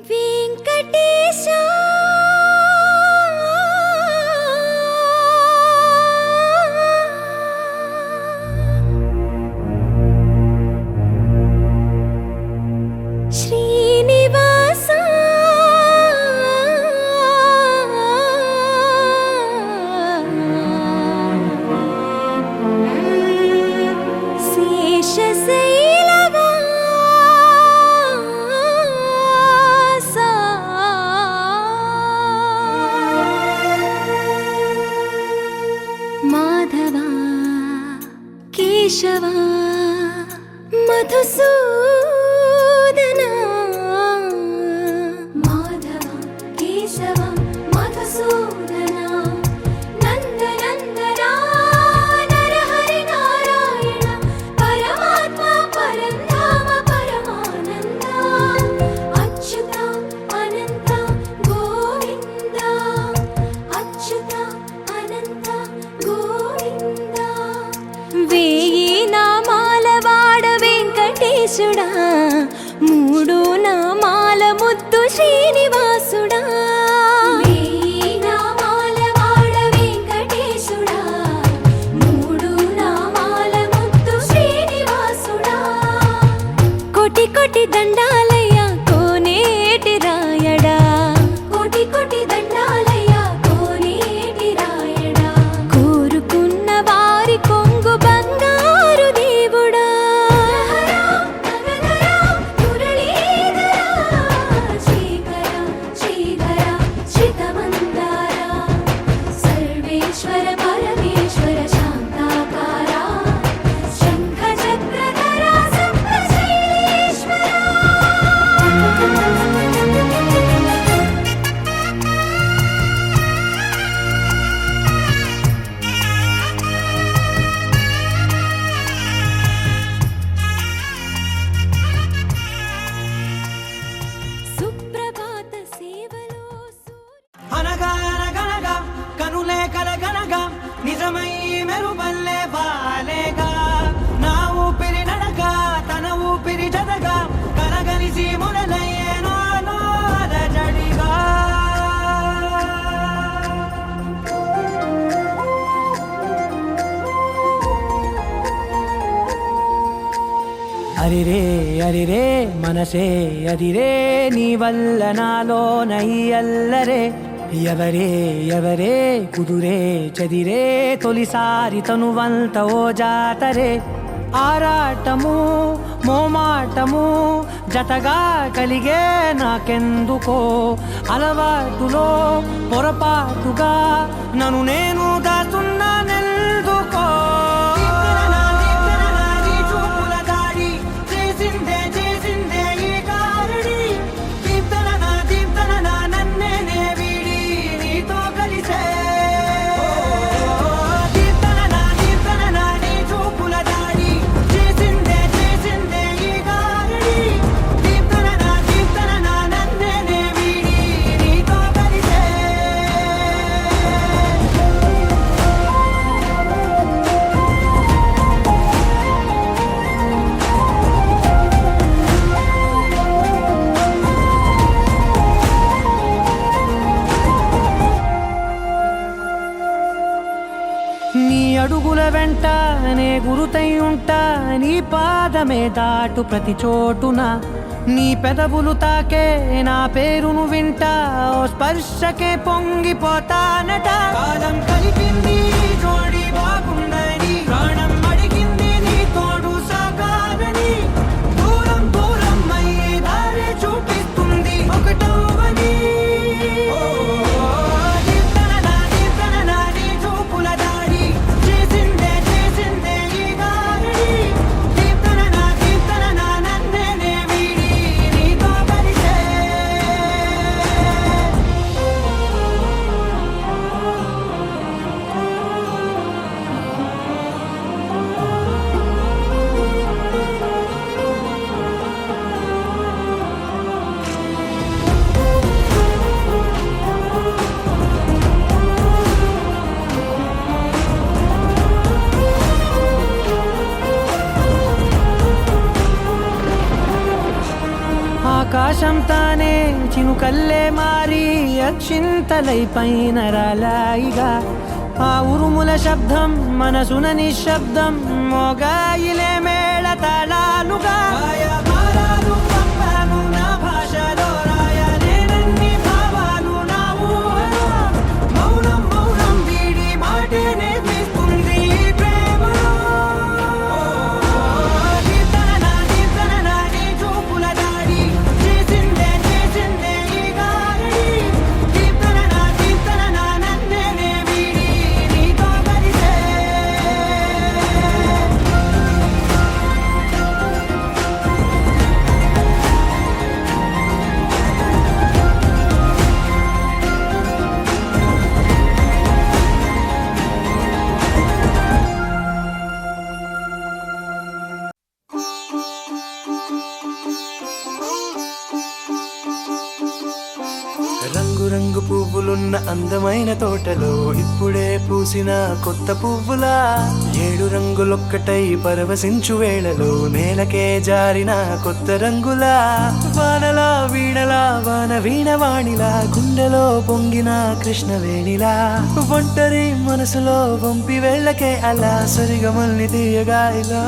వెంకటేశా శ్రీనివాసా కేశవా మధుసూదనా మాధవ కేశవ మధుసూదనా నందనందనా నరహరి నారాయణ పరమాత్మ పరంధామ పరమానంద అచ్యుత అనంత గోవింద అచ్యుత అనంత గోవింద వేయి నామాల వాడ వెంకటేశుడా మూడు నామాల ముద్దు శ్రీనివాసుడా వేయి నామాల వాడ వెంకటేశుడా మూడు నామాల ముద్దు శ్రీనివాసుడా కోటి కోటి దండాలయ్య కోనేటి రాయడా కోటి కోటి దండాలయ్య కోనేటి రాయడా కోరుకున్న వారి కొంగు బంగారు దేవుడా శ్రీకర శ్రీధర శ్రితమందార సర్వేశ్వర పరమేశ్వర శాంతాకార శంఖ చక్రధర సప్తశైలేశ్వర సుప్రభాత సేవలో అనగా అనగనగా కనులే కలగనగా నిజమై మెరుపల్లే బాలేగా నా ఊపిరి నడక తన ఊపిరి జదగా కలగలిసి మొదలయ్యేనో జడిగా అరిరే అరిరే మనసే అదిరే నీ వల్ల నాలో నయ్యల్లరే ఎవరే ఎవరే కుదురే చదిరే తొలిసారి తనువంత ఓ జాతరే ఆరాటము మోమాటము జతగా కలిగే నాకెందుకో అలవాటులో పొరపాటుగా నన్ను నేను దాచున్నానెందుకో నీ అడుగుల వెంట నే గురుతై ఉంటా నీ పాదమే దాటు ప్రతి చోటున నీ పెదవులు తాకే నా పేరును వింటా ఓ స్పర్శకే పొంగిపోతానట కాలం కలిపింది జోడి బాగుందని ప్రాణం అడిగింది నీ తోడు సాగాలని దూరం దూరం అయ్యే దారి చూపిస్తుంది ఒకటవని ఆకాశం తానే చినుకల్లే మారి అక్షింతలై పైన రాలాయిగా ఆ ఉరుముల శబ్దం మనసున నిశ్శబ్దం మోగాయిలే మేళ తాళాలుగా భారాలు పంపాను నా భాషలో రాయలేనన్ని భావాలు నా ఊహలో మౌనం మౌనం వీడి మాటే నేర్పిస్తుంది ప్రేమలో కీర్తన నా నీ చూపుల దాడి చేసిందే ఈ గారడి కీర్తన నా నన్నే వీడి నీతో కలిసే రంగు రంగు పువ్వులున్న అందమైన తోటలో ఇప్పుడే పూసిన కొత్త పువ్వులా 7 రంగులొక్కటై పరవశించు వేళలో నేలకే జారిన కొత్త రంగులా వానలా వీణలా వాన వీణవాణిలా గుండెలో పొంగిన కృష్ణవేణిలా ఒంటరి మనసులో వంపి వెళ్ళకే అలా సరిగమల్ని తీయగా ఇలా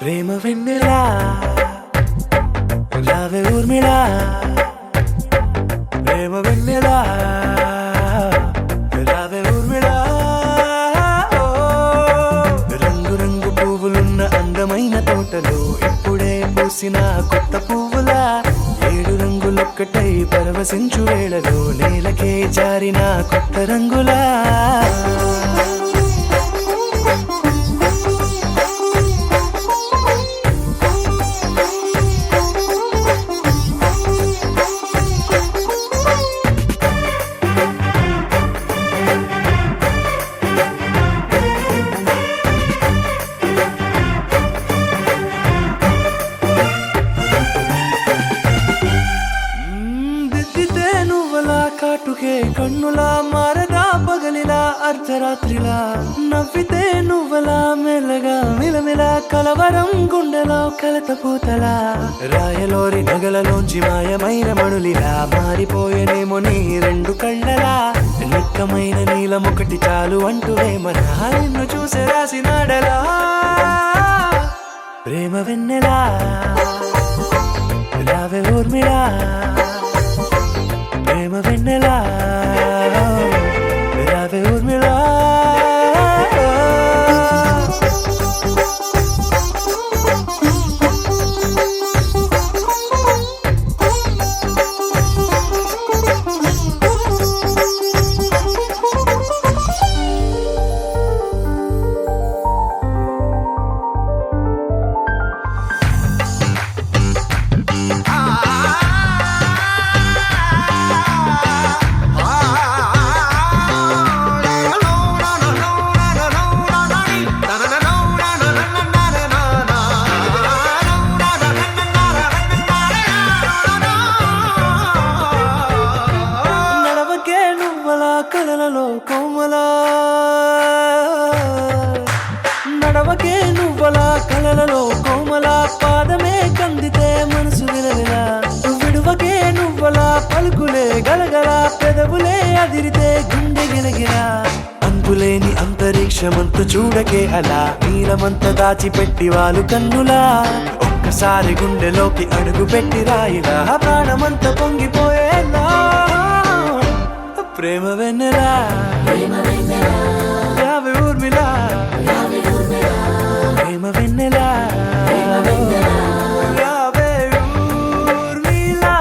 ప్రేమ వెన్నెలా రావే ఊర్మిళా ప్రేమ వెన్నెలా రావే ఊర్మిళా రంగు రంగు పువ్వులున్న అందమైన తోటలో ఇప్పుడే పూసిన కొత్త పువ్వులా 7 రంగులొక్కటై పరవశించు వేళలో నేలకే జారిన కొత్త రంగులా దిద్దితే నువ్వలా కాటుకే కన్నులా మారదా పగలిలా అర్ధరాత్రిలా నవ్వితే నువ్వలా మెల్లగా మిలమిలా కలవరం గుండెలో కలతపూతలా రాయలోరి నగలలోంచి మాయమైన మణులిలా మారిపోయేనేమో నీ 2 కళ్ళలా నిక్కమైన నీలమొకటి చాలు అంటూ వేమన నిన్ను చూసే రాసినాడలా ప్రేమ వెన్నెలా రావే ఊర్మిళా ప్రేమ వెన్నెలా రావే ఊర్మిళా నడవకే నువ్వలా కలలలో కోమలా నడవకే నువ్వలా కలలలో కోమలా పాదమే కందితే మనసు విలవిలా విడువకే నువ్వలా పలుకులే గలగల పెదవులే అదిరితే గుండె గిలగిలా అంతులేని అంతరిక్షమంత చూడకే అలా నీలమంత దాచిపెట్టి వాళ్ళు కన్నులా ఒక్కసారి గుండెలోకి అడుగు పెట్టి రాయిలా ప్రాణమంత పొంగిపోయేలా ప్రేమ వెన్నెలా రావే ఊర్మిళా ప్రేమ వెన్నెలా రావే ఊర్మిళా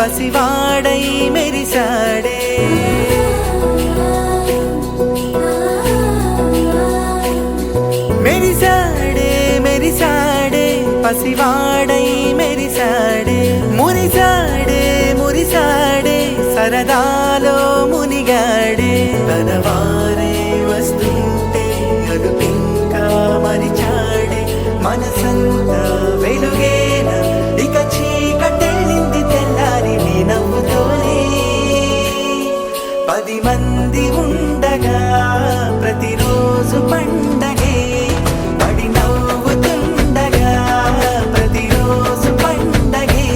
పసివాడై మెరిసాడే మెరిసాడే మెరిసాడే పసివాడై మెరిసాడే మురిసాడే మురిసాడే సరదాలో మునిగాడే తనవారే వస్తుంటే అదుపింకా మరిచాడే మనసంతా వెలుగేన ఇక చీకటెళ్ళింది తెల్లారి నీ నవ్వుతోనే 10 మంది ఉండగా ప్రతిరోజు పండగే పడి నవ్వుతుండగా ప్రతిరోజు పండగే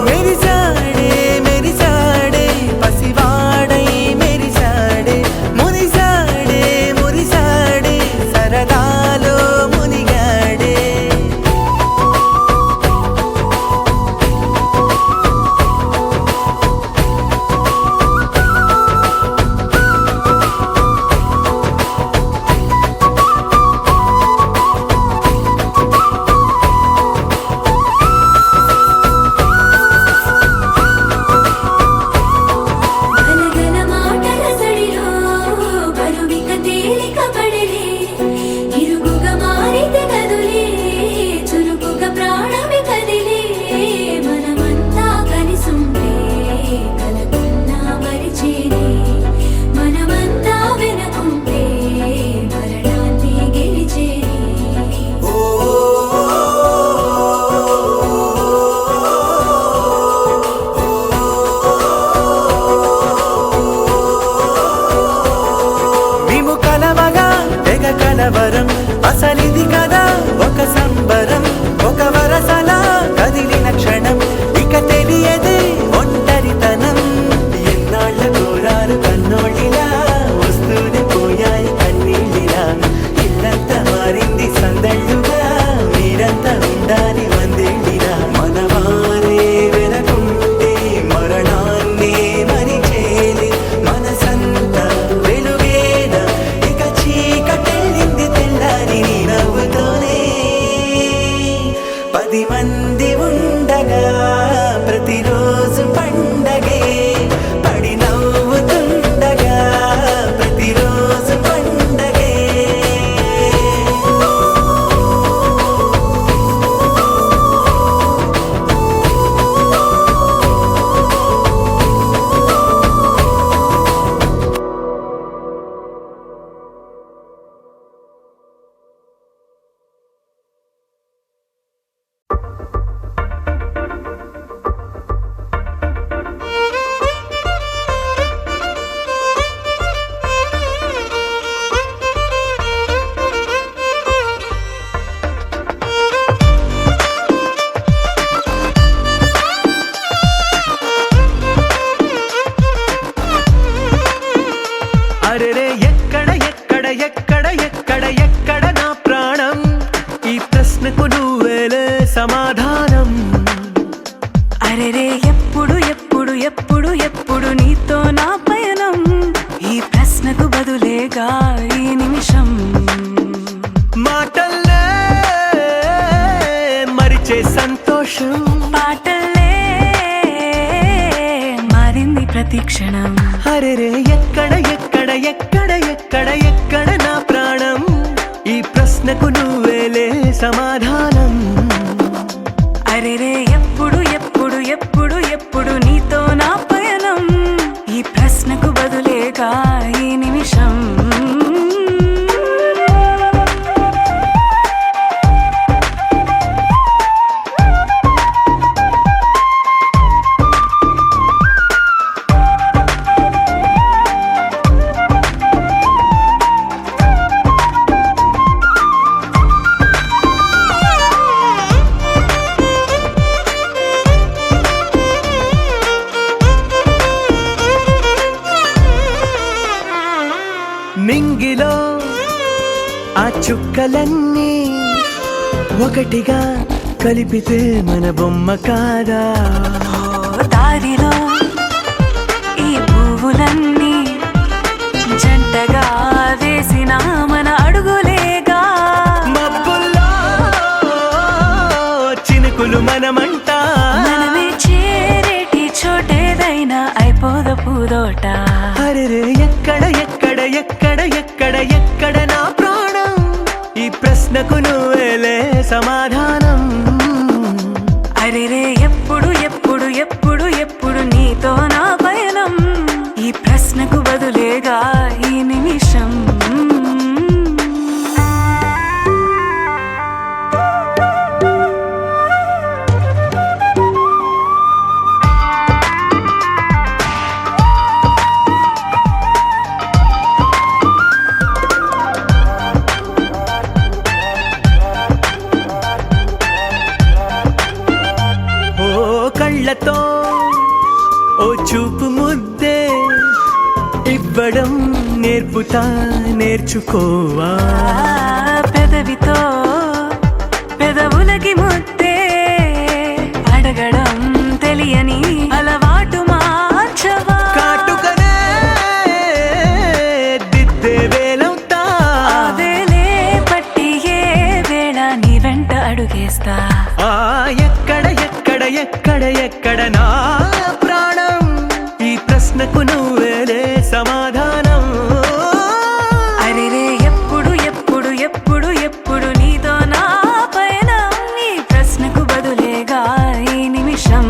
మెరిసాడే మెరిసాడే పసివాడై మెరిసాడే మురిసాడే మురిసాడే సరదాలో మునిగాడే గలగల మాటల సడిలో బరువిక తేలిక పడిలే ఇరుగుగా మారితే కదులే చురుకుగా ప్రాణమి కదిలే మనమంతా కలిసుంటే కలకున్నా మరిచేనే మనమంతా వెనకుంటే మరణాన్ని గెలిచేనే మేము కలవగా తెగ కలవరం అసలిది కదా ఒక సంబరం ఒక వరసలా కదిలిన క్షణం ఇక తెలియదే ఒంటరితనం ఎన్నాళ్ళ కోరారు కన్నోళ్ళిలా వస్తూనే పోయాయి కన్నీళ్ళిలా ఇల్లంతా మారింది సందళ్ళుగా మీరంతా ఉండాలి వందేళ్ళిలా మనవారే వెనకుంటే మరణాన్నే మరిచేలి మనసంతా వెలుగేన ఇక చీకటెళ్ళింది తెల్లారి నీ నవ్వుతోనే 10 మంది ఉండగా ప్రతిరోజు పండగే పడి నవ్వుతుండగా ప్రతిరోజు పండగే అరెరే ఎక్కడ ఎక్కడ ఎక్కడ ఎక్కడ ఎక్కడ నా ప్రాణం ఈ ప్రశ్నకు నువ్వేలే సమాధానం అరెరే ఎప్పుడు ఎప్పుడు ఎప్పుడు ఎప్పుడు నీతో నా పయనం ఈ ప్రశ్నకు బదులేగా ఈ నిమిషం మాటల్లే మరిచే సంతోషం పాటల్లే మారింది ప్రతి క్షణం అరెరే ఎక్కడ ఎక్కడ ఎక్కడ ఎక్కడ ఎక్కడ నా ప్రాణం ఈ ప్రశ్నకు నువ్వేలే సమాధానం అరెరే ఎప్పుడు ఎప్పుడు ఎప్పుడు ఎప్పుడు నీతో నా పయనం ఈ ప్రశ్నకు బదులేగా ఈ నిమిషం నింగిలో ఆ చుక్కలన్నీ ఒకటిగా కలిపితే మన బొమ్మ కాదా దారిలో ఈ పువ్వులన్నీ అయిపోద పూదోట. అరెరే ఎక్కడ ఎక్కడ ఎక్కడ ఎక్కడ ఎక్కడ నా ప్రాణం, ఈ ప్రశ్నకు నువ్వేలే సమాధానం. అరెరే ఎప్పుడు ఎప్పుడు ఎప్పుడు ఎప్పుడు నీతో నా పయనం, ఈ ప్రశ్నకు బదులేగా ఈ నిమిషం. కళ్ళతో ఓ చూపు ముద్దే ఇవ్వడం నేర్పుతా, నేర్చుకోవా. పెదవితో పెదవులకి ముద్దే అడగడం తెలియని అలవాటు మార్చవా. కాటుకనే దిద్దే వేలవుతా, వేలే పట్టి ఏ వేళ నీ వెంట అడుగేస్తా. ఎక్కడ ఎక్కడ ఎక్కడ ఎక్కడ నా ప్రాణం, ఈ ప్రశ్నకు నువ్వేలే సమాధానం. అరెరే ఎప్పుడు ఎప్పుడు ఎప్పుడు ఎప్పుడు నీతో నా పయనం, ఈ ప్రశ్నకు బదులేగా ఈ నిమిషం.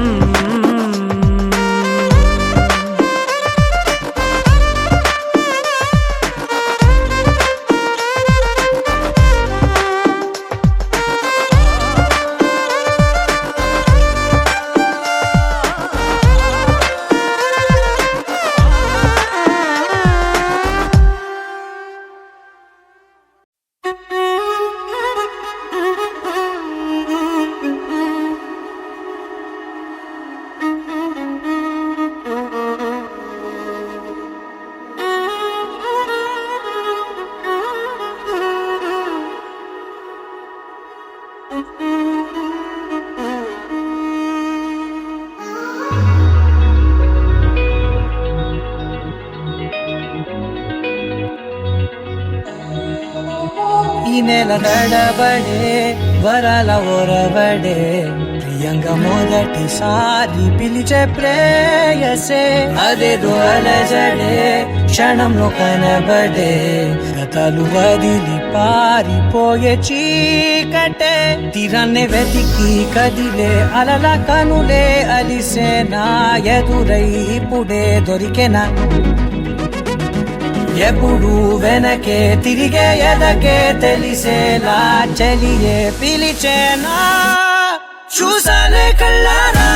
ఈ నెల నడబడే వరాల ఒరబడే, ప్రియంగా మొదటిసారి పిలిచే ప్రేయసే, అదేదో అలజడే క్షణంలో కనబడే, గతాలు వదిలి పారిపోయే చీకటే, తీరాన్నే వెతికి కదిలే అలల కనులే అలిసే, నా ఎదురై ఇప్పుడే దొరికెనా. ఎప్పుడు వెనకే తిరిగే ఎదకే తెలిసేలా చెలియే పిలిచేనా. చూసానే కళ్ళారా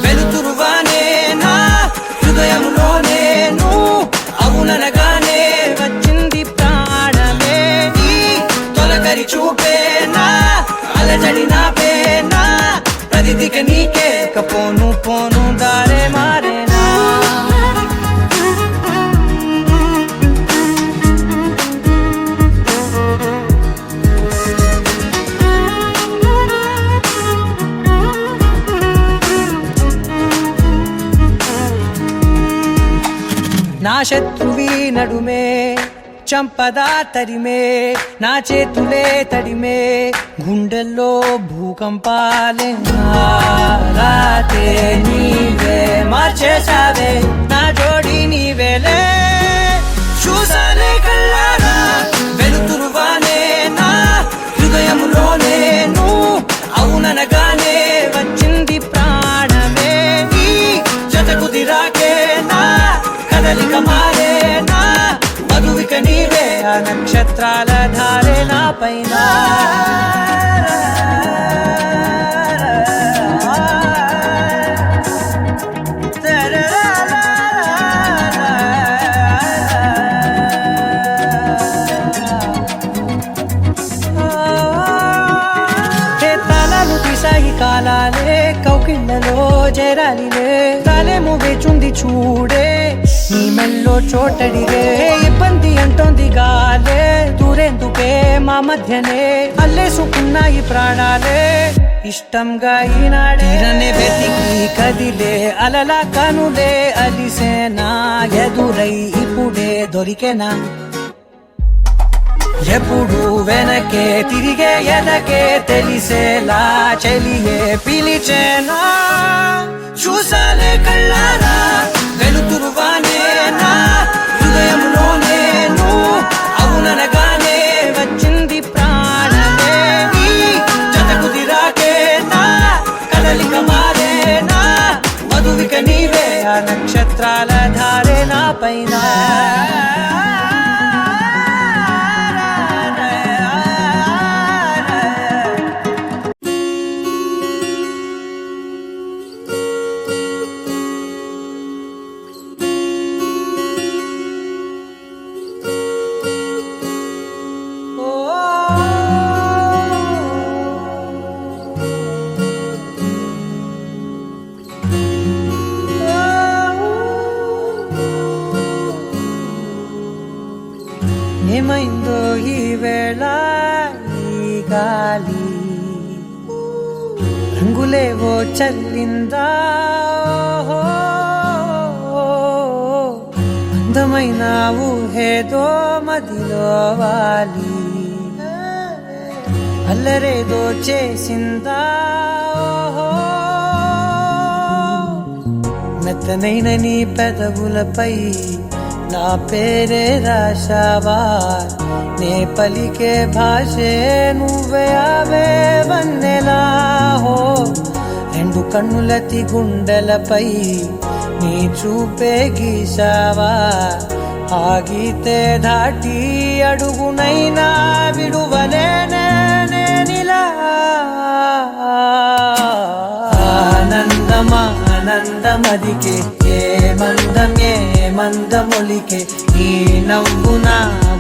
వెలుతురువానే నా హృదయంలోనే, నువ్వు అవుననగానే వచ్చింది ప్రాణమే. నీ తొలకరి చూపేనా అలజడి నాపేనా, ప్రతిదిక నీకే పోను పోను దారే మారేనా. నా శత్రువి నడుమే చంపదా తరిమే, నా చేతులే తడిమే గుండెల్లో భూకంపాలే, రాతే నీవే మార్చేసావే నా జోడి నీవేలే. చూసానే కళ్ళారా వెలుతురువానే నా హృదయంలోనే, నువ్వు అవుననగానే వచ్చింది ప్రాణమే. నీ జతకు దిరాకే నా కదలిక మారేనా, మధువిక నీవే ఆ నక్షత్రాల ధారే నా పైన. తాళాలు తీసాయి కాలాలే, కౌకిళ్ళలో చేరాలిలే, తాలేమో వేచుంది చూడే నీ మెల్లో చోటడిగే. ఇబ్బంది అంటోంది గాలే, దూరేందుకే మా మధ్యనే అల్లేసుకున్నాయి ప్రాణాలే. ఇష్టంగా ఈనాడే వెతికి కదిలే అలల కనులే అలిసేనా, ఎదురై ఇప్పుడే దొరికెనా. ఎప్పుడు వెనకే తిరిగే ఎదకే తెలిసేలా చెలియే పిలిచేనా. చూసాలే కళ్ళారా వెలుతు చదువిక నీవే ఆ నక్షత్రాల ధారే నా పైన ఏమైందో ఈ వేళ ఈ గాలి రంగులేవో చల్లిందా అందమైన ఊహేదో మదిలో వాలి అల్లరేదో చేసిందా మెత్తనైన నీ పెదవులపై నా పేరే రాశావా నే పలికే భాషే నువ్వే అవే వన్నెలా హో రెండు కన్నులతి గుండెలపై నీ చూపే గీశావా ఆగితే దాటి అడుగునైనా విడువలేనే నేనిలా ఆనందమా ఆనందమదికే ఏ మందమొలికే ఈ నవ్వున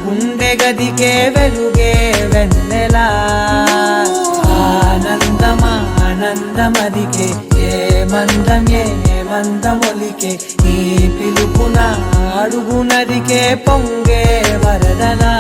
గుండె గదికే వెలుగే వెన్నెలా ఆనందమా ఆనందమదికే ఏ మందమొలికే ఈ పిలుపున అడుగునదికే పొంగే వరదలా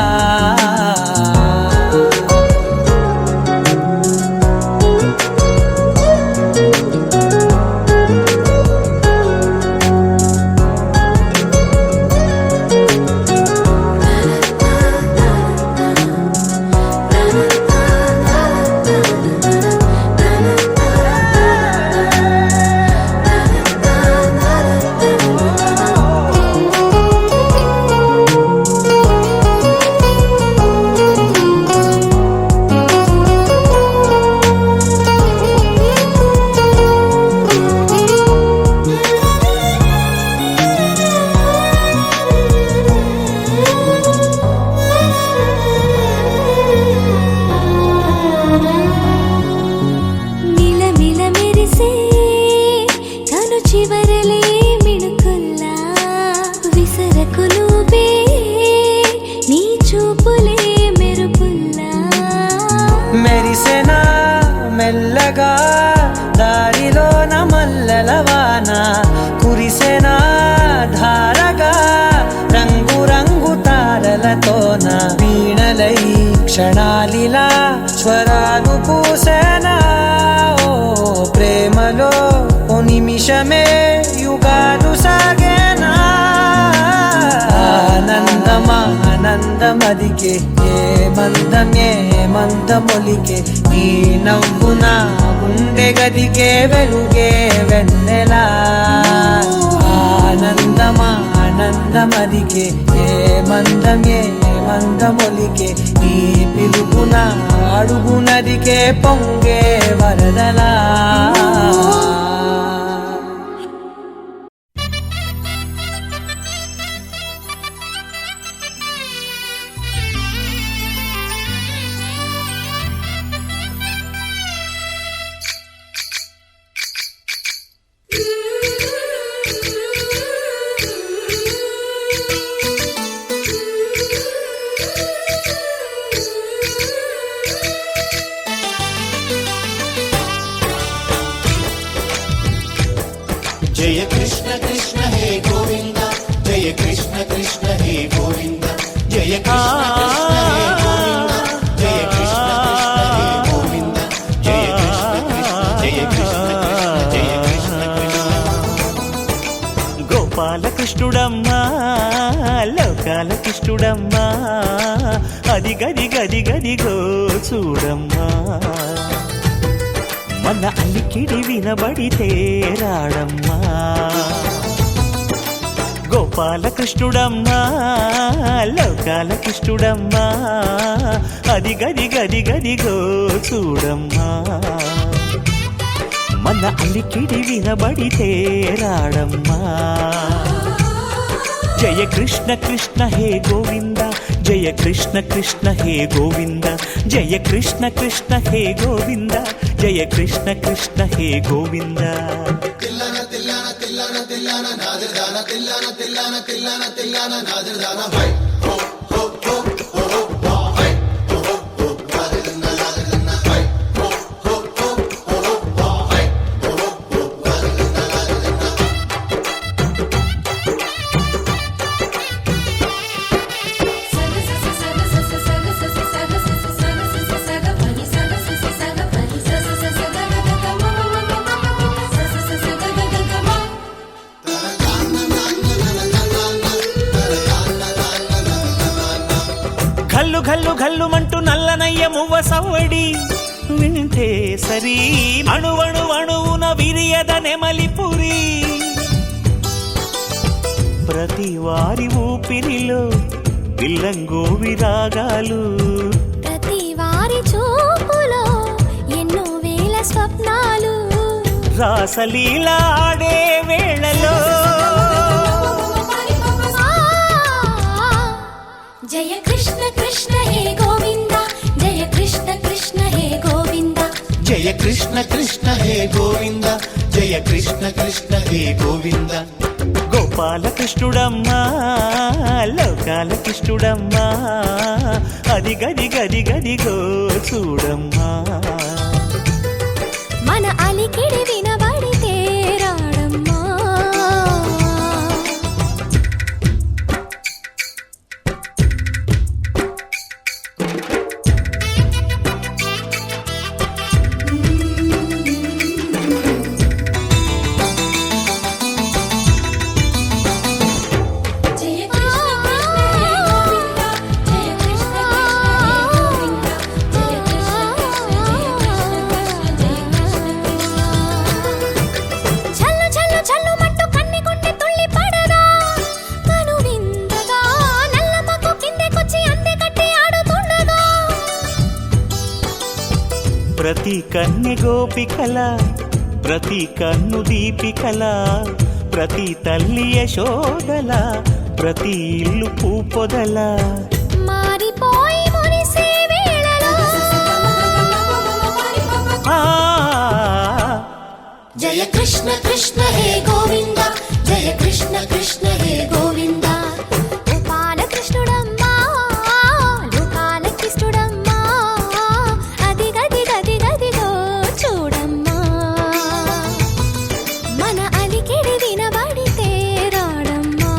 మెరిసెనా మెల్లగా దారిలో మల్లెలవాన కురిసెనా ధారగా రంగు రంగు తారలతోన వీణలై క్షణాలిలా స్వరాలు పూసేనా ఓ ప్రేమలో ఓ నిమిషమే యుగాలు సాగేనా ఆనందమా ఆనందమదికే ఏ మందమొలికే ఈ నవ్వున గుండె గదికే వెలుగే వెన్నెలా ఆనందమా ఆనందమదికే ఏ మందమొలికే ఈ పిలుపున అడుగునదికే పొంగే వరదలా जय कृष्ण कृष्ण हे गोविंद जय कृष्ण कृष्ण हे गोविंद जय कृष्ण कृष्ण हे गोविंद जय कृष्ण कृष्ण हे गोविंद जय कृष्ण जय कृष्ण గోపాల కృష్ణుడమ్మా లోకాల కృష్ణుడమ్మా అది గది గది గదిగో చూడమ్మా మన అలికిడి వినబడితే రాడమ్మా గోపాల కృష్ణుడమ్మా లోకాల కృష్ణుడమ్మా అది గది గది గదిగో చూడమ్మా మన అలికిడి వినబడితే రాడమ్మా జయ కృష్ణ కృష్ణ హే గోవింద జయ కృష్ణ కృష్ణ హే గోవింద జయ కృష్ణ కృష్ణ హే గోవింద జయ కృష్ణ కృష్ణ హే గోవింద తిల్లన తిల్లన తిల్లన తిల్లన నాదిర్దాన తిల్లన తిల్లన తిల్లన తిల్లన నాదిర్దాన హై హో హో హో హో హో హై హో హో నాదిర్దాన నాదిర్దాన హై హో హో హో హో హై హో హో నాదిర్దాన నాదిర్దాన ఘల్లు ఘల్లు ఘల్లుమంటూ నల్లనయ్య మువ్వ సవ్వడి వింటే సరి అణువణు అణువున విరియద నెమలిపురి ప్రతి వారి ఊపిరిలో విల్లంగో విరాగాలు ప్రతి వారి చూపులో ఎన్నో వేల స్వప్నాలు రాసలీల ఆడే వేళలో జయ కృష్ణ కృష్ణ హే గోవింద జయ కృష్ణ కృష్ణ హే గోవింద జయ కృష్ణ కృష్ణ హే గోవింద జయ కృష్ణ కృష్ణ హే గోవింద గోపాలకృష్ణుడమ్మా లోకాల కృష్ణుడమ్మా అది గది గది గదిగో చూడమ్మా మన అలికిడి వినబడితే రాడమ్మా జయ కృష్ణ కృష్ణ హే గోవింద జయ కృష్ణ కృష్ణ హే గోవింద జయ కృష్ణ కృష్ణ జయ కృష్ణ కృష్ణ చల్లు చల్లు చల్లు మట్టు కన్ని కొట్టి తుళ్ళి పడదా కను విందగా నల్లమకు కిందకొచ్చి అందే కట్టి ఆడుతుండగా ప్రతి కన్నె గోపికల ప్రతి కన్ను దీపికల ప్రతి తల్లి యశోదల ప్రతి ఇల్లు పూపొదల మారిపోయి మురిసే వేళలో ఆ జయ కృష్ణ కృష్ణ హే గోవింద జయ కృష్ణ కృష్ణ హే గోవింద గోపాల కృష్ణుడమ్మా లోకాల కృష్ణుడమ్మా అది గది గది గదిగో చూడమ్మా మన అలికిడి వినబడితే రాడమ్మా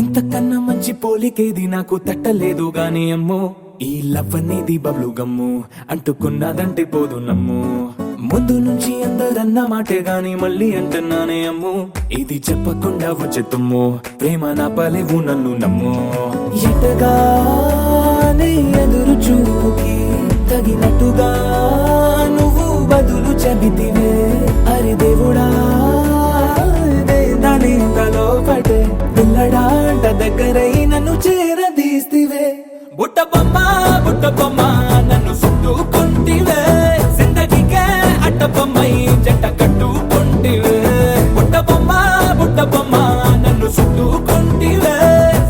ఇంతకన్నా మంచి పోలికేది నాకు తట్టలేదు గాని అమ్మో ఈ లవ్ అనేది బబ్లు గమ్ము అంటుకున్నదంటే పోదు నమ్ము ముందు నుంచి అందరన్న మాటే గాని మళ్ళీ అంటున్నానే అమ్ము ఇది చెప్పకుండా వచ్చే తుమ్ము ప్రేమ నా పలేవు నన్ను నమ్ము ఎటగానే ఎదురు చూకి తగినట్టుగా నువ్వు బదులు చెబితివే అరి దేవుడా దాని తలో పటే పిల్లడాంట దగ్గరై నన్ను చేరదీస్తివే బుట్ట బొమ్మ నన్ను చుట్టుకుంటివే జిందగీకే అట్ట బొమ్మై జంట కట్టుకుంటివే బుట్ట బొమ్మ నన్ను చుట్టుకుంటివే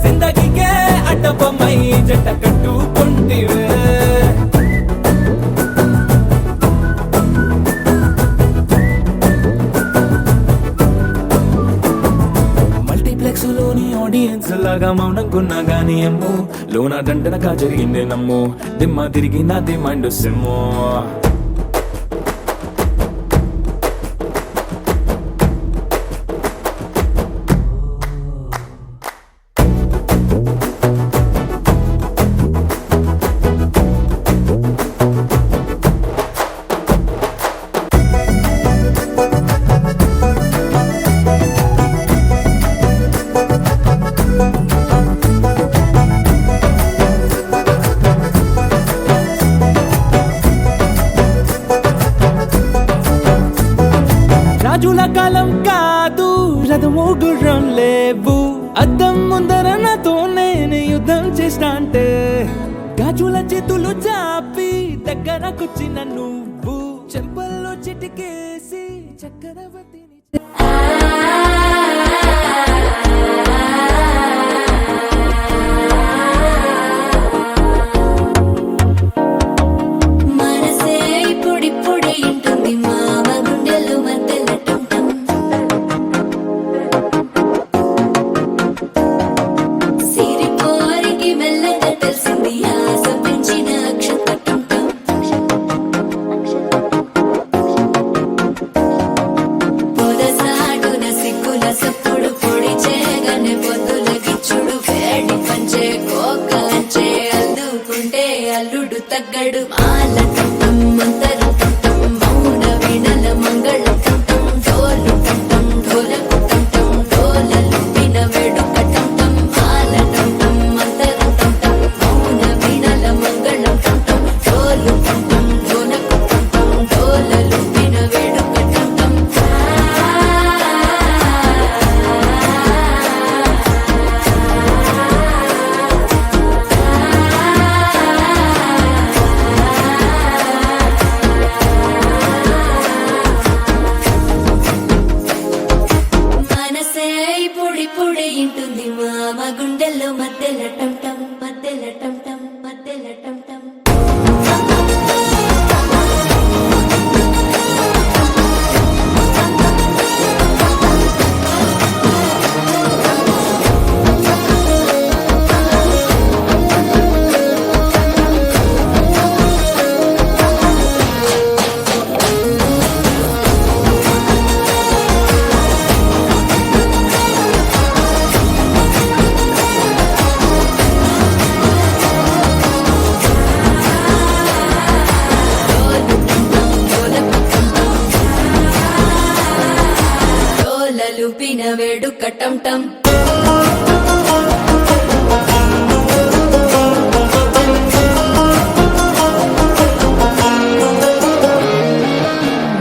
జిందగీకే అట్ట బొమ్మై జంట కట్టుకుంటివే మల్టీప్లెక్స్ లోని ఆడియన్స్ లాగా మౌనంకున్నా గానీ అమ్ము లోన దండనగా జరిగిందే నమ్ము దిమ్మ తిరిగి నా దిమ్మండు సిమ్ము రోజుల కాలం కాదు, రథము గుర్రం లేవు. అద్దం ముందర నాతో నేను యుద్ధం చేసిన అంటే గాజుల చేతులు చాపి దగ్గరకొచ్చిన నువ్వు చెంపల్లో చిటికేసి చక్రవర్తిని మనసే ఇప్పుడిప్పుడే ఇంటుంది మామ గుండెలు మధ్యలో టం సిరిపోరికి మెల్లగా తెలిసింది ఆశ పెంచిన అక్షత టం పొదసాటున సిగ్గుల సప్పుడు పొడి చేయగానే పొద్దుల గిచ్చుడు వేడి పంచే కోకలంచే అల్లుకుంటే అల్లుడు తగ్గడు మాల టం మంతరం టం మౌన వీణల మంగళం టం డోలు టం ఢోలకు టం డోలలు విన వేడుక టం మాల టం మంతరం టం మౌన వీణల మంగళం టం డోలు టం ఢోలకు టం డోలలు విన వేడుక టం మనసే ఇప్పుడిప్పుడే ఇంటుంది మామ గుండెల్లో మధ్యలో టం టం మధ్యలో టం టం మధ్యలో టం టం డోలలు పిన వేడుక టం టం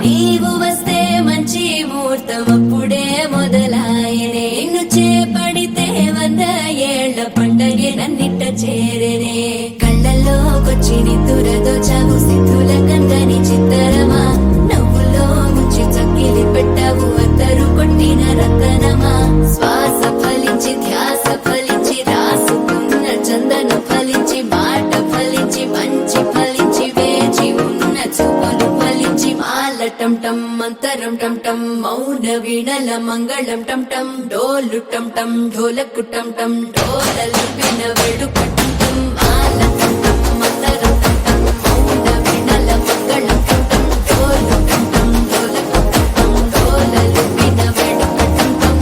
నీవు వస్తే మంచి ముహూర్తం అప్పుడే మొదలాయనే నిన్ను చేపడితే 100 ఏళ్ల పండగే నన్నిట్ట చేరనే కళ్ళల్లోకొచ్చి నిద్దురదో చావు సిద్ధుల కందని చిత్తరమా నవ్వులో ముంచి చక్కిలి పెట్టావు అద్దరు కొట్టిన రతనమా శ్వాస ఫలించి ధ్యాస ఫలించి రాసుకున్న చందన ఫలించి మాట ఫలించి మంచి ఫలించి వేచి ఉన్న చూపులు ఫలించి మాల టం టం మంతరం టం టం మౌన వీణల మంగళం టం టం డోలు టం టం ఢోలకు టం టం డోలలు విన వేడుక టం టం మాల టం టం మంతరం టం టం మౌన వీణల మంగళం టం టం డోలు టం టం ఢోలకు టం టం డోలలు విన వేడుక టం టం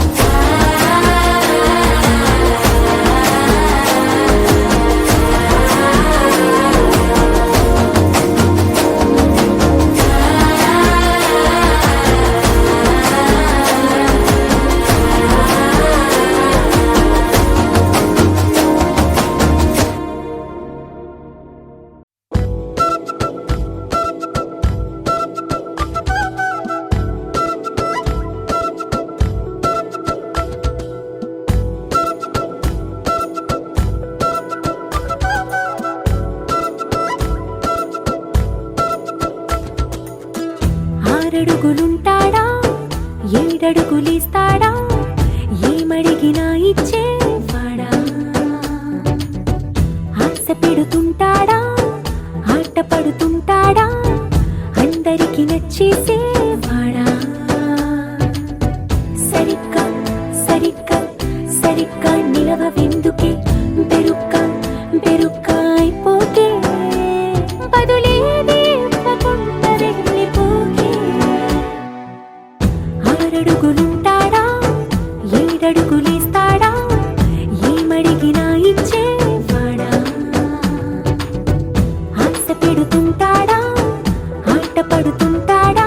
ఆరడుగులుంటాడా 7 అడుగులిస్తాడా ఏమడిగినా ఇచ్చేవాడా ఆశ పెడుతుంటాడా ఆట పడుతుంటాడా అందరికి నచ్చేసేవాడా సరిగ్గా సరిగ్గా సరిగ్గా నిలవెందుకే బెరుక్క బెరుక్క అయిపోకే బదులేది ఇవ్వకుండా వెళ్ళిపోకే 6 అడుగులుంటాడా 7 అడుగులిస్తాడా ఏమడిగినా ఇచ్చేవాడా ఆశ పెడుతుంటాడా ఆట పడుతుంటాడా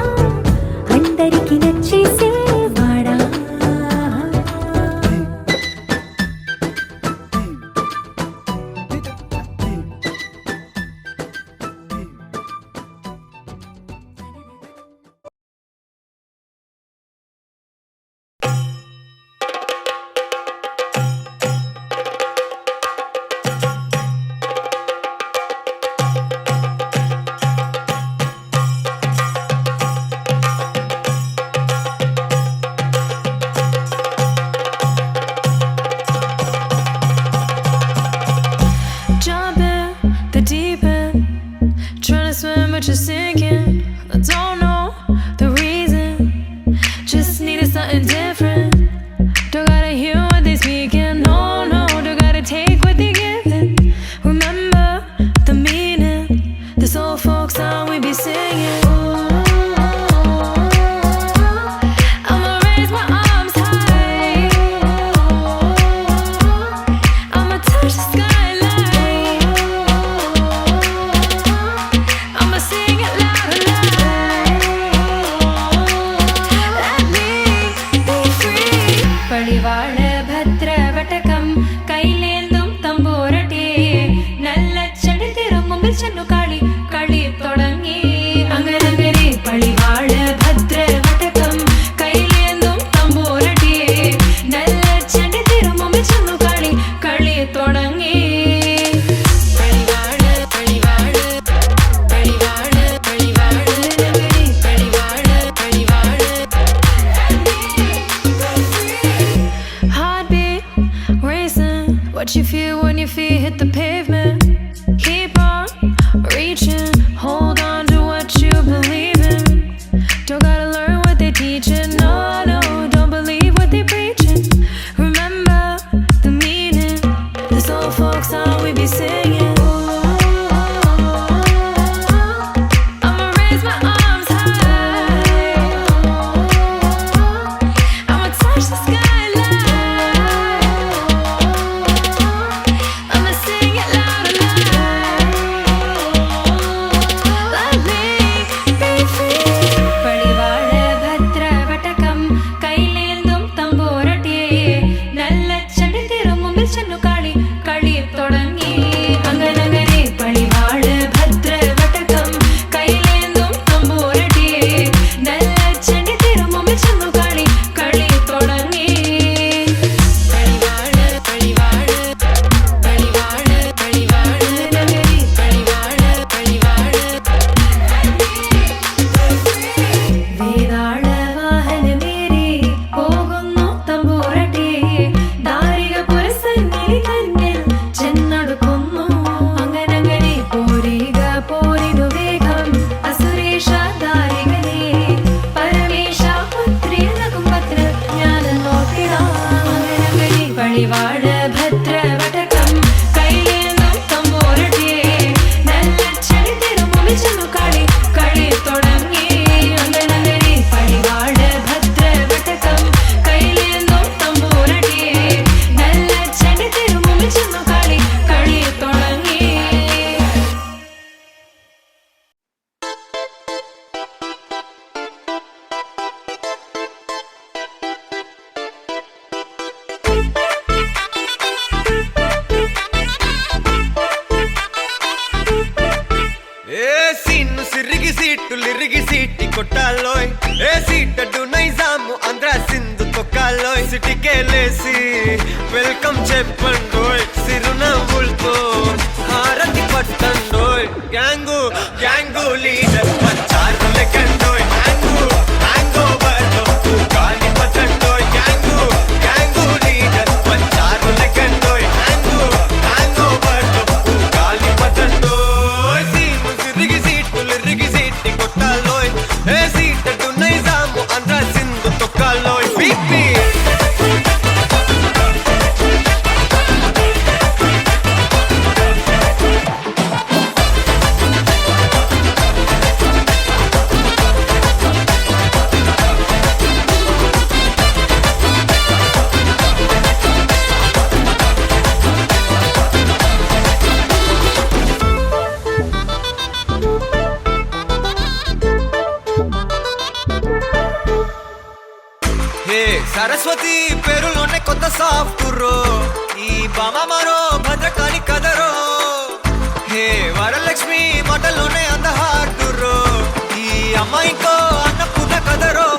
అందరికి నచ్చేసేవాడా temperature sinking. I don't know the reason, just needed something different. Don't gotta hear what they speaking, no, no. Don't gotta take what they giving. Remember the meaning, this old folk song we be singing. I'ma raise my arms high, I'ma touch the skyline, I'ma sing it loud and loud. Let me be free. Padivaad bhadra vatakam kailenthum tamborate nalla chadi thirumumbil channu kali kali thodangi angarangare. Padivaad bhadra vatakam kailenthum tamborate nalla chadi thirumumbil channu kali kali thodangi. Padivaad padivaad padivaad padivaad padivaad padivaad. Heartbeat racing, what you feel when your feet hit the pavement. Keep on reaching, hold on to what you believe in. Don't gotta learn what they teaching, no, no. Don't believe what they preaching. Remember the meaning, this old folk song we be singing. I'ma raise my arms high, I'ma touch the skyline, I'ma sing it loud and loud. Let me be free. Padivaad bhadra vatakam kailenthum tamborate nalla chadi thirumumbil channu kali kali thodangi anganagare. Padivaad bhadra vatakam kailenthum tamborate nalla chadi thirumumbil channu kali kali thodangi. Padivaad padivaad padivaad padivaad padivaad padivaad. വേദാള വാഹനമേറി പോകുന്നു തമ്പുരാട്ടി ദാരിക പുരസന്നിധി തന്നിൽ ചെന്നടുക്കുന്നു അങ്ങനങ്ങനെ പോരിക പോരിതു വേഗം അസുരേഷ ദാരികനെ പരമേശ പുത്രിയനകും പത്ര ജ്ഞാനം നോക്കിടാം അങ്ങനങ്ങനെ. പടിവാട് ഭദ്ര വടകം കൈലേന്തും തമ്പുരാട്ടി നല്ല ചെടി തിരുമുമ്പിൽ ചെന്നു കളി കളി തുടങ്ങി അങ്ങനങ്ങനെ. പടിവാട് ഭദ്ര വടകം കൈലേന്തും തമ്പുരാട്ടി നല്ല ചെടി തിരുമുമ്പിൽ ചെന്നു കളി കളി തുടങ്ങി. ఏ సీన్ను సిరిగి సీటు లిరిగి సీటి కొట్టాలోయ్ ఏ సీటడు నైజాము ఆంధ్ర సింధు తొక్కాలోయ్ సిటికేలేసి వెల్కమ్ చెప్పండోయ్ సిరునవ్వులతో హారతి పట్టండోయ్ గ్యాంగు గ్యాంగు లీడర్ పంచారు లెక్కండోయ్ హ్యాంగు హ్యాంగ్ ఓవర్ గాలి పట్టండోయ్ గ్యాంగు గ్యాంగు లీడర్ పంచారు లెక్కండోయ్ హ్యాంగు హ్యాంగ్ ఓవర్ గాలి పట్టండోయ్ సీను సిరిగి సీటు లిరిగి సీటి కొట్టాలోయ్ ఏ సీటడు నైజాము ఆంధ్ర సింధు తొక్కాలోయ్ బీపీ హే సరస్వతి పేరులోనే కొత్త సాఫ్ట్రో ఈ బామ మరో భద్రకాళి కదరో హే వరలక్ష్మి మాటలోనే అందహార్దురో ఈ అమ్మాయికో అన్నపూర్ణ కదరో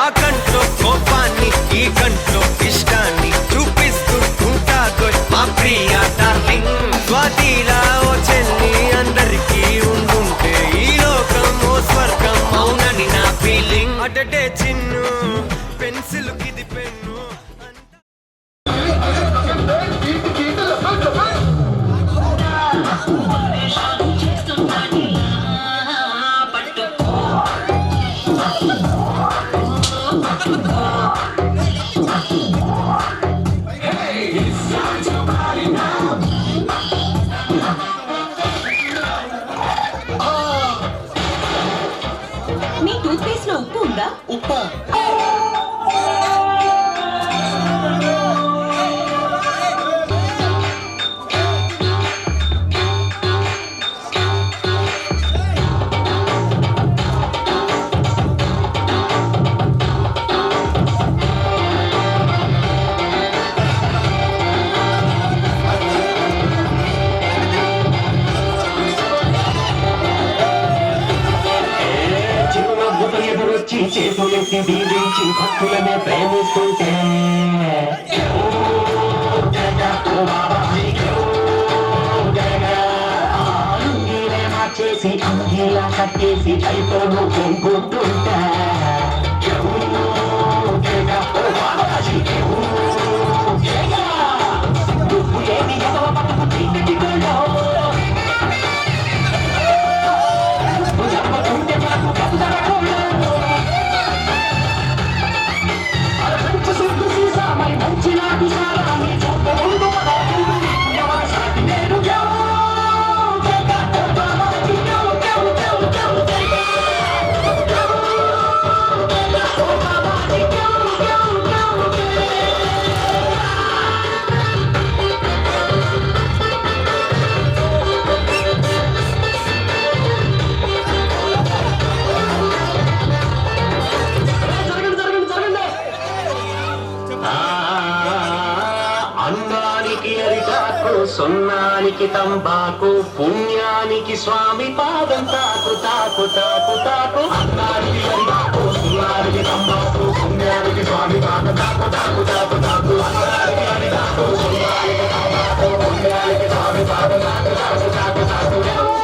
ఆ కంట్లో కోపాన్ని ఈ కంట్లో ఇష్టాన్ని చూపిస్తూ ఉంటాదో మా ప్రియ డార్లింగ్ స్వాతిలా ఓ చెల్లి అందరికీ ఉండుంటే ఈ లోకం ఓ స్వర్గం అవునని నా ఫీలింగ్ అటటే చిన్ను పెన్సిల్ కిది పెన్ను లేదా ఉప్ప? చిరునవ్వుతో ఎదురొచ్చి చేతులెత్తి దీవించి భక్తులనే ప్రేమిస్తుంటే మార్చేసి అంగీలా కట్టేసి అయిపోను కొనుక్కుంటుంటా అన్నానికి అరిటాకు సున్నానికి తంబాకు పుణ్యానికి స్వామి పాదం తాకు తాకు తాకు తాకు అన్నానికి అరిటాకు సున్నానికి తంబాకు పుణ్యానికి స్వామి పాదం తాకు తాకు తాకు తాకు అన్నానికి అరిటాకు సున్నానికి తంబాకు పుణ్యానికి స్వామి పాదం తాకు తాకు తాకు తాకు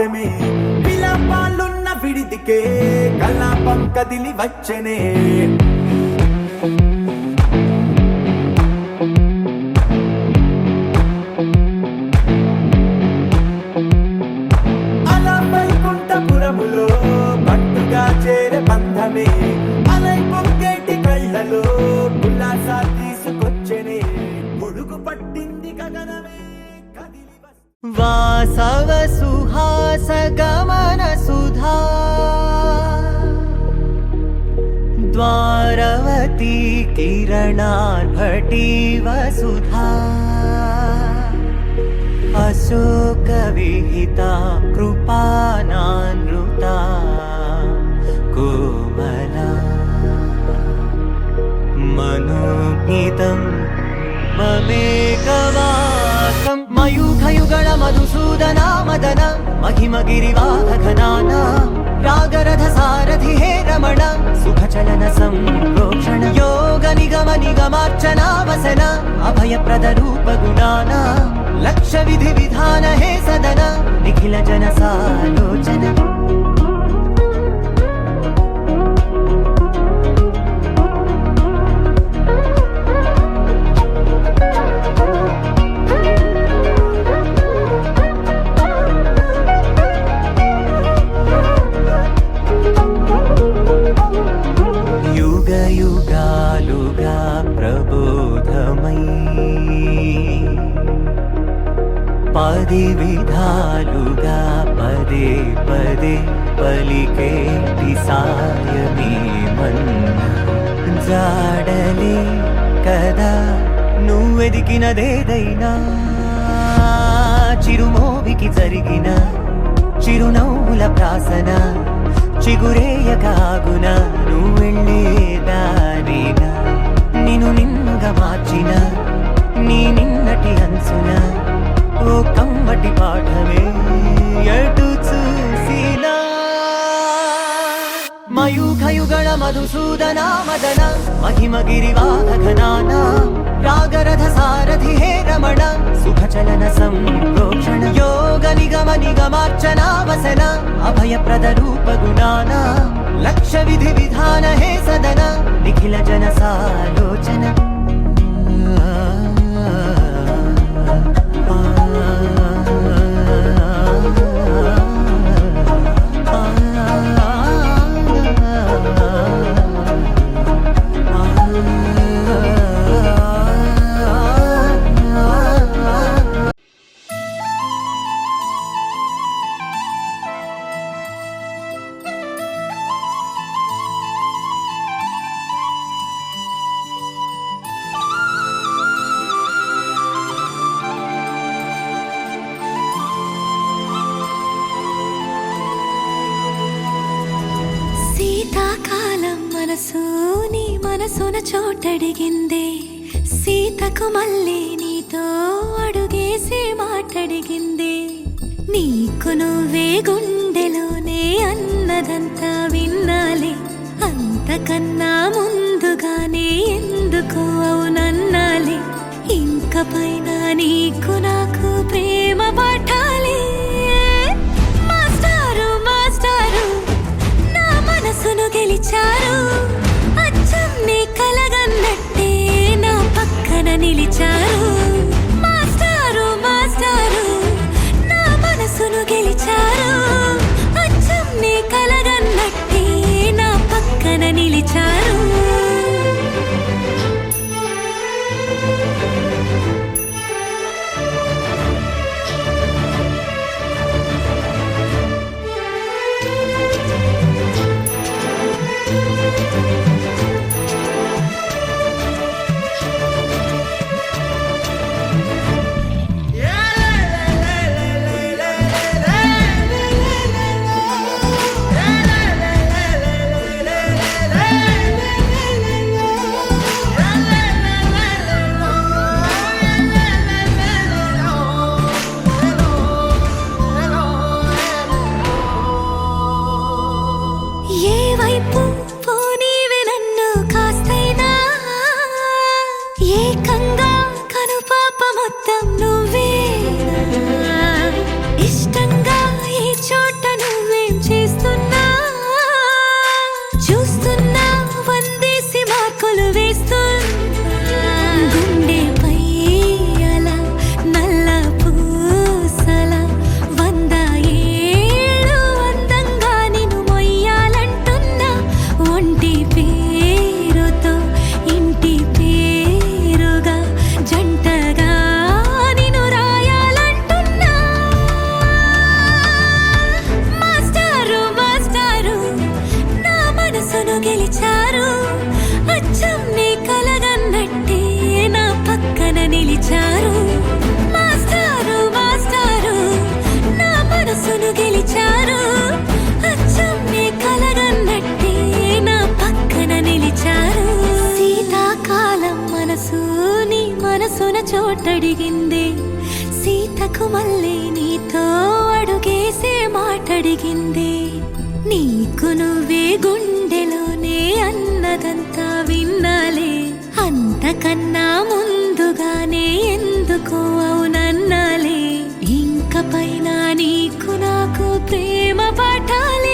హాస్యమే విలాపాలున్న విడిదికే కలాపం కదిలి వచ్చనే అలా వైకుంఠపురములో పట్టుగా చేరే బంధమే అలై పొంగేటి కళ్ళలో ఉల్లాసా తీసుకొచ్చనే పొడుగు పట్టింది గగనమే కదిలి వాసవ సుహాస గమన సుధా ద్వారవతీ కిరణార్భటి వసుధా అశోక విహితా కృపానానృతా కోమలా మనోగీతం మమేకవాకం మయూఖయుగళ మధుసూదనా మదన మహిమగిరివాహఘనానా రాగరథ సారథి హే రమణ సుఖచలన సంప్రోక్షణ యోగ నిగమ నిగమార్చనా వసన అభయప్రద రూప గుణానా లక్ష్య విధి విధాన హే సదన నిఖిల జన సాలోచన యుగాలుగా ప్రబోధమై పది విధాలుగా పదే పదే పలికేటి సాయమే మన్న జాడలే కదా నువ్వెదికినదేదైనా చిరుమోవికి జరిగిన చిరునవ్వుల ప్రాసన చిగురేయకాగున నువ్వెళ్ళేదానేనా నిన్ను నిన్నుగా మార్చిన నీ నిన్నటి అంచున ఓ కమ్మటి పాఠమే ఎటు చూసినా మయూఖయుగళ మధుసూదనా మదన మహిమగిరివాహఘనానా రాగరథ సారథి హే రమణ సుఖచలన సంప్రోక్షణ యోగ నిగమ నిగమార్చనా వసన అభయప్రద రూప గుణానా లక్ష్య విధి విధాన హే సదన నిఖిల జన సాలోచన శీతాకాలం మనసు నీ మనసున చోటడిగిందే సీతకు మళ్ళీ నీతో అడుగేసి మాటడిగిందే నీకు నువ్వే గుండెలోనే అన్నదంతా విన్నాలే అంతకన్నా ముందుగానే ఎందుకు అవునన్నాలే ఇంక పైన నీకు నాకు ప్రేమ పాఠాలే మాస్టారు మాస్టారు నా మనసును గెలిచారు అచ్చం నీ కలగన్నట్టే నా పక్కన నిలిచారు మాస్టారు మాస్టారు నా మనసును గెలిచారు అచ్చం నీ కలగన్నట్టే నా పక్కన నిలిచారు గెలిచారు అచ్చం నీ కలగన్నట్టే నా పక్కన నిలిచారు మాస్టారు మాస్టారు నా మనసును గెలిచారు అచ్చం నీ కలగన్నట్టే నా పక్కన నిలిచారు శీతాకాలం మనసు నీ మనసున చోటడిగింది సీతకు మళ్ళీ నీతో అడుగేసే మాటడిగింది నీకు నువ్వే గుండెలోనే అన్నదంతా విన్నాలే అంతకన్నా ముందుగానే ఎందుకో అవునన్నాలే ఇంక పైన నీకు నాకు ప్రేమ పాఠాలే